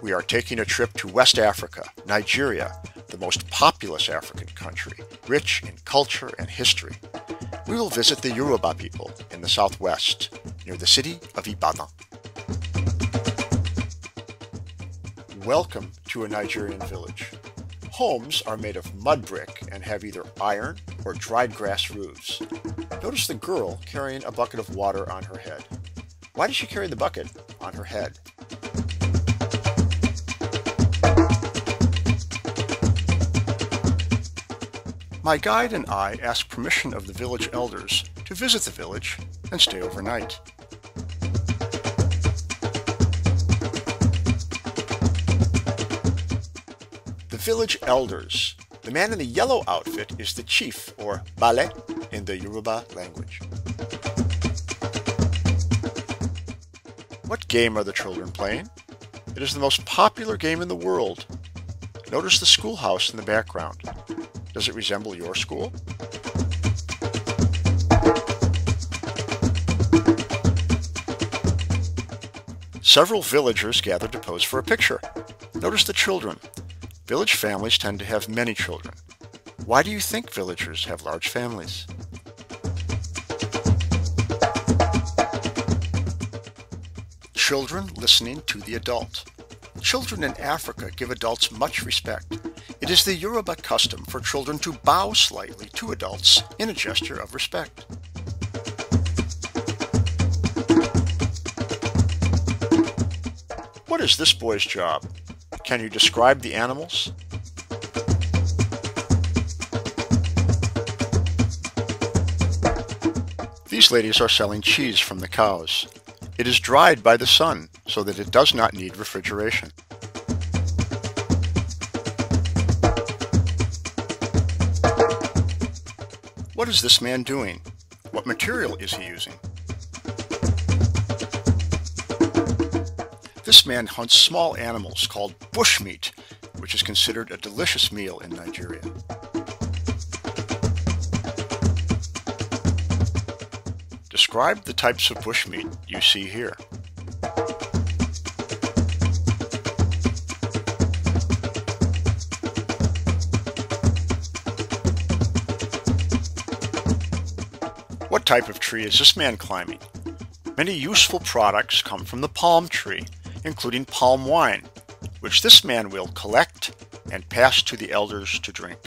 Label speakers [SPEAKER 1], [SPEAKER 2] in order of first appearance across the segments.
[SPEAKER 1] We are taking a trip to West Africa, Nigeria, the most populous African country, rich in culture and history. We will visit the Yoruba people in the southwest, near the city of Ibadan. Welcome to a Nigerian village. Homes are made of mud brick and have either iron or dried grass roofs. Notice the girl carrying a bucket of water on her head. Why does she carry the bucket on her head? My guide and I asked permission of the village elders to visit the village and stay overnight. The village elders. The man in the yellow outfit is the chief, or Bale, in the Yoruba language. What game are the children playing? It is the most popular game in the world. Notice the schoolhouse in the background. Does it resemble your school? Several villagers gathered to pose for a picture. Notice the children. Village families tend to have many children. Why do you think villagers have large families? Children listening to the adult. Children in Africa give adults much respect. It is the Yoruba custom for children to bow slightly to adults in a gesture of respect. What is this boy's job? Can you describe the animals? These ladies are selling cheese from the cows. It is dried by the sun so that it does not need refrigeration. What is this man doing? What material is he using? This man hunts small animals called bushmeat, which is considered a delicious meal in Nigeria. Describe the types of bushmeat you see here. What type of tree is this man climbing? Many useful products come from the palm tree, including palm wine, which this man will collect and pass to the elders to drink.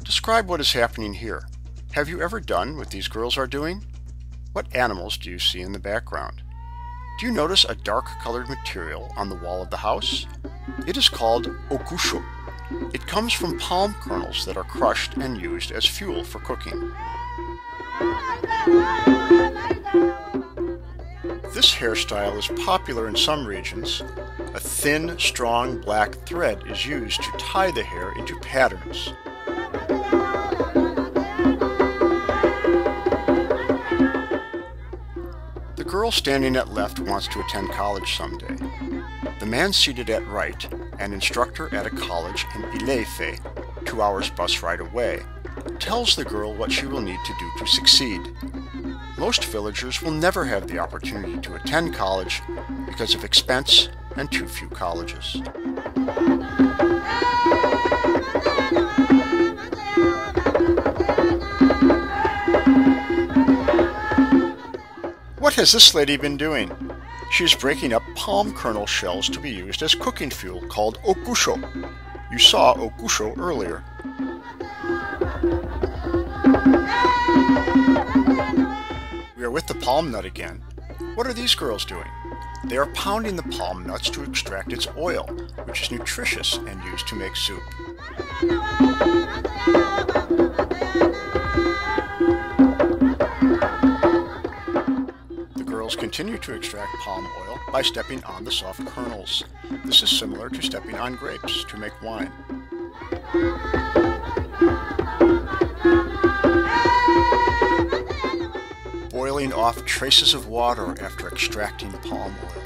[SPEAKER 1] Describe what is happening here. Have you ever done what these girls are doing? What animals do you see in the background? Do you notice a dark-colored material on the wall of the house? It is called ogusho. It comes from palm kernels that are crushed and used as fuel for cooking. This hairstyle is popular in some regions. A thin, strong black thread is used to tie the hair into patterns. The girl standing at left wants to attend college someday. The man seated at right, an instructor at a college in Ile-Ife, 2 hours bus ride away, tells the girl what she will need to do to succeed. Most villagers will never have the opportunity to attend college because of expense and too few colleges. What has this lady been doing? She is breaking up palm kernel shells to be used as cooking fuel called ogusho. You saw ogusho earlier. We are with the palm nut again. What are these girls doing? They are pounding the palm nuts to extract its oil, which is nutritious and used to make soup. Continue to extract palm oil by stepping on the soft kernels. This is similar to stepping on grapes to make wine. Boiling off traces of water after extracting palm oil.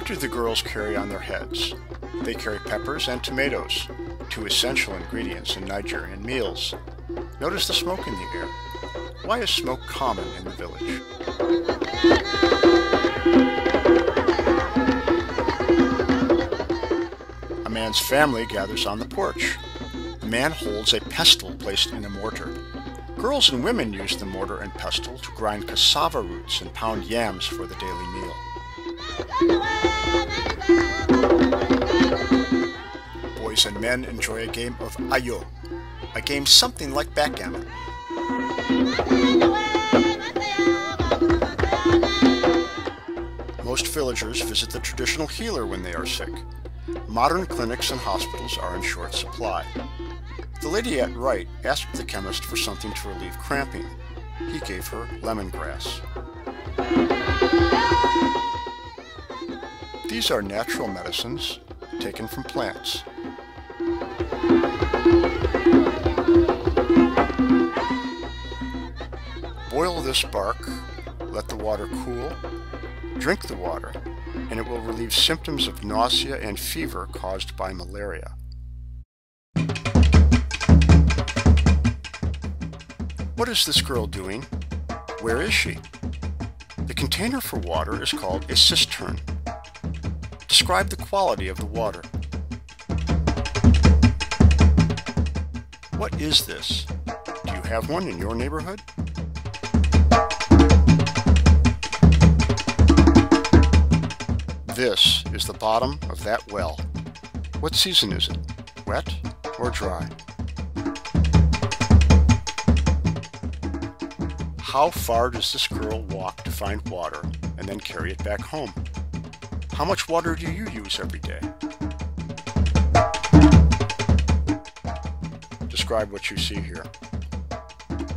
[SPEAKER 1] What do the girls carry on their heads? They carry peppers and tomatoes, two essential ingredients in Nigerian meals. Notice the smoke in the air. Why is smoke common in the village? A man's family gathers on the porch. The man holds a pestle placed in a mortar. Girls and women use the mortar and pestle to grind cassava roots and pound yams for the daily meal. Boys and men enjoy a game of ayo, a game something like backgammon. Most villagers visit the traditional healer when they are sick. Modern clinics and hospitals are in short supply. The lady at right asked the chemist for something to relieve cramping. He gave her lemongrass. These are natural medicines taken from plants. Boil this bark, let the water cool, drink the water, and it will relieve symptoms of nausea and fever caused by malaria. What is this girl doing? Where is she? The container for water is called a cistern. Describe the quality of the water. What is this? Do you have one in your neighborhood? This is the bottom of that well. What season is it? Wet or dry? How far does this girl walk to find water and then carry it back home? How much water do you use every day? Describe what you see here.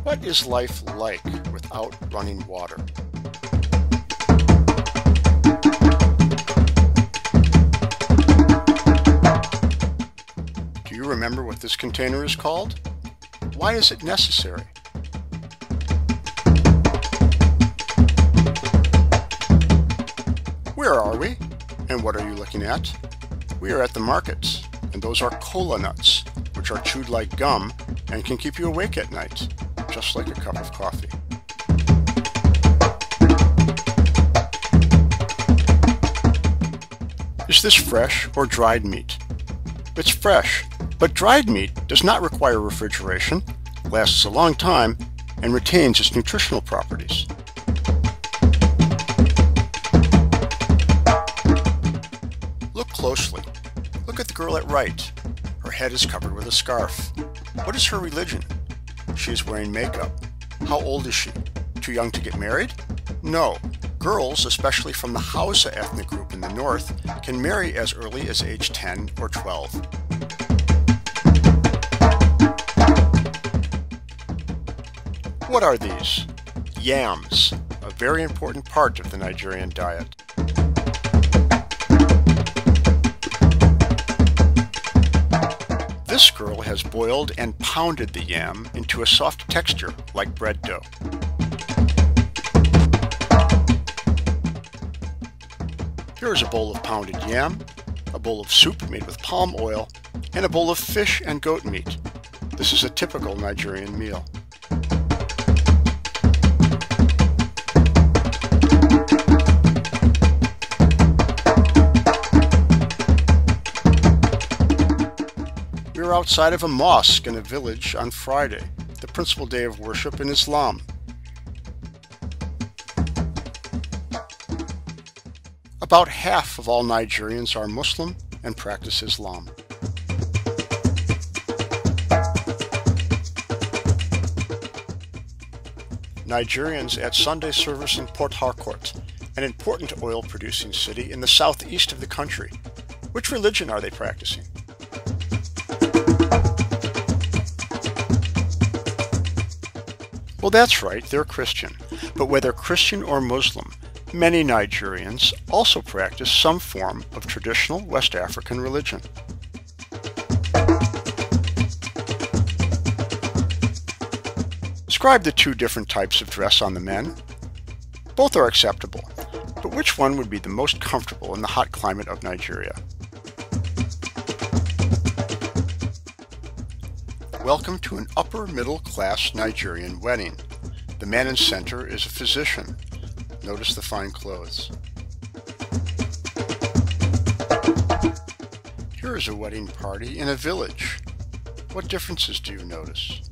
[SPEAKER 1] What is life like without running water? Do you remember what this container is called? Why is it necessary? Where are we? And what are you looking at? We are at the markets, and those are cola nuts, which are chewed like gum and can keep you awake at night, just like a cup of coffee. Is this fresh or dried meat? It's fresh, but dried meat does not require refrigeration, lasts a long time, and retains its nutritional properties. Look closely. Look at the girl at right. Her head is covered with a scarf. What is her religion? She is wearing makeup. How old is she? Too young to get married? No. Girls, especially from the Hausa ethnic group in the north, can marry as early as age 10 or 12. What are these? Yams, a very important part of the Nigerian diet. This girl has boiled and pounded the yam into a soft texture like bread dough. Here is a bowl of pounded yam, a bowl of soup made with palm oil, and a bowl of fish and goat meat. This is a typical Nigerian meal. We are outside of a mosque in a village on Friday, the principal day of worship in Islam. About half of all Nigerians are Muslim and practice Islam. Nigerians at Sunday service in Port Harcourt, an important oil-producing city in the southeast of the country. Which religion are they practicing? Well, that's right, they're Christian. But whether Christian or Muslim, many Nigerians also practice some form of traditional West African religion. Describe the two different types of dress on the men. Both are acceptable. But which one would be the most comfortable in the hot climate of Nigeria? Welcome to an upper middle class Nigerian wedding. The man in center is a physician. Notice the fine clothes. Here is a wedding party in a village. What differences do you notice?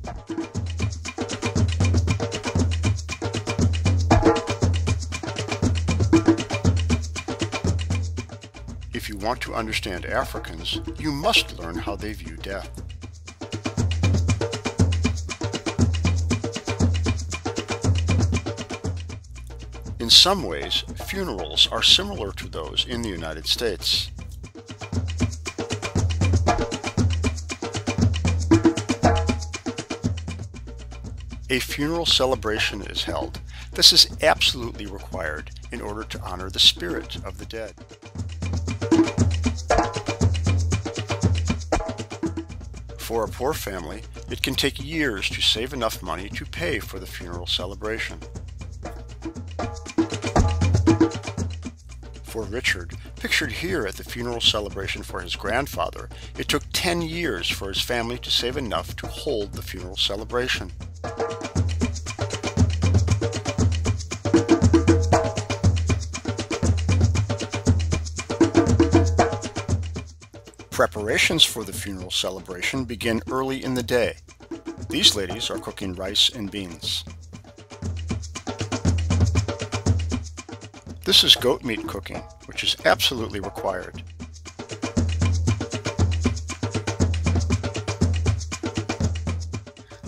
[SPEAKER 1] If you want to understand Africans, you must learn how they view death. In some ways, funerals are similar to those in the United States. A funeral celebration is held. This is absolutely required in order to honor the spirit of the dead. For a poor family, it can take years to save enough money to pay for the funeral celebration. For Richard, pictured here at the funeral celebration for his grandfather, it took 10 years for his family to save enough to hold the funeral celebration. Preparations for the funeral celebration begin early in the day. These ladies are cooking rice and beans. This is goat meat cooking, which is absolutely required.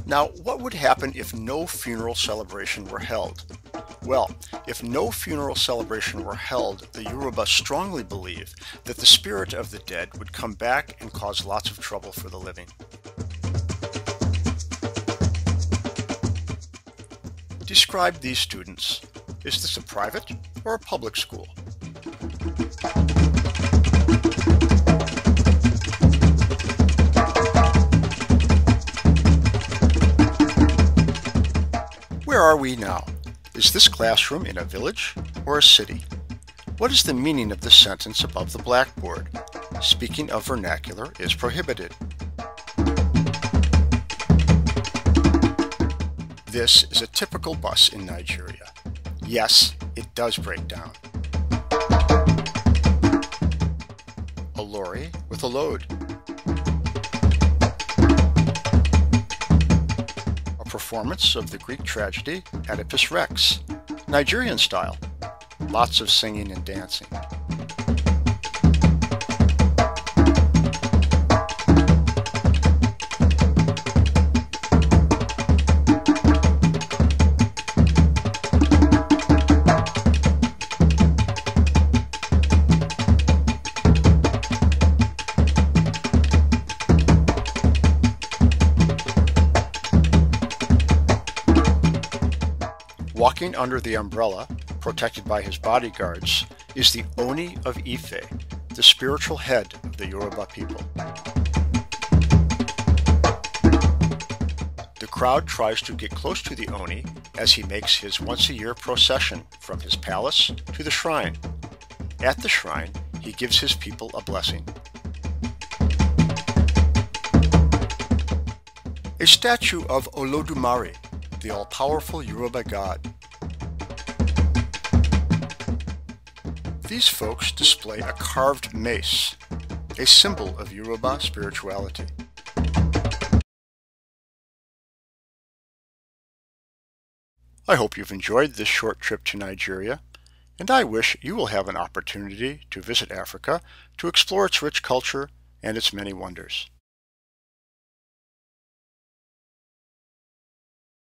[SPEAKER 1] Now, what would happen if no funeral celebration were held? Well, if no funeral celebration were held, the Yoruba strongly believe that the spirit of the dead would come back and cause lots of trouble for the living. Describe these students. Is this a private or a public school? Where are we now? Is this classroom in a village or a city? What is the meaning of the sentence above the blackboard? Speaking of vernacular is prohibited. This is a typical bus in Nigeria. Yes, it does break down. A lorry with a load. A performance of the Greek tragedy Oedipus Rex, Nigerian style. Lots of singing and dancing. Walking under the umbrella, protected by his bodyguards, is the Oni of Ife, the spiritual head of the Yoruba people. The crowd tries to get close to the Oni as he makes his once-a-year procession from his palace to the shrine. At the shrine, he gives his people a blessing. A statue of Olodumare, the all-powerful Yoruba god. These folks display a carved mace, a symbol of Yoruba spirituality. I hope you've enjoyed this short trip to Nigeria, and I wish you will have an opportunity to visit Africa to explore its rich culture and its many wonders.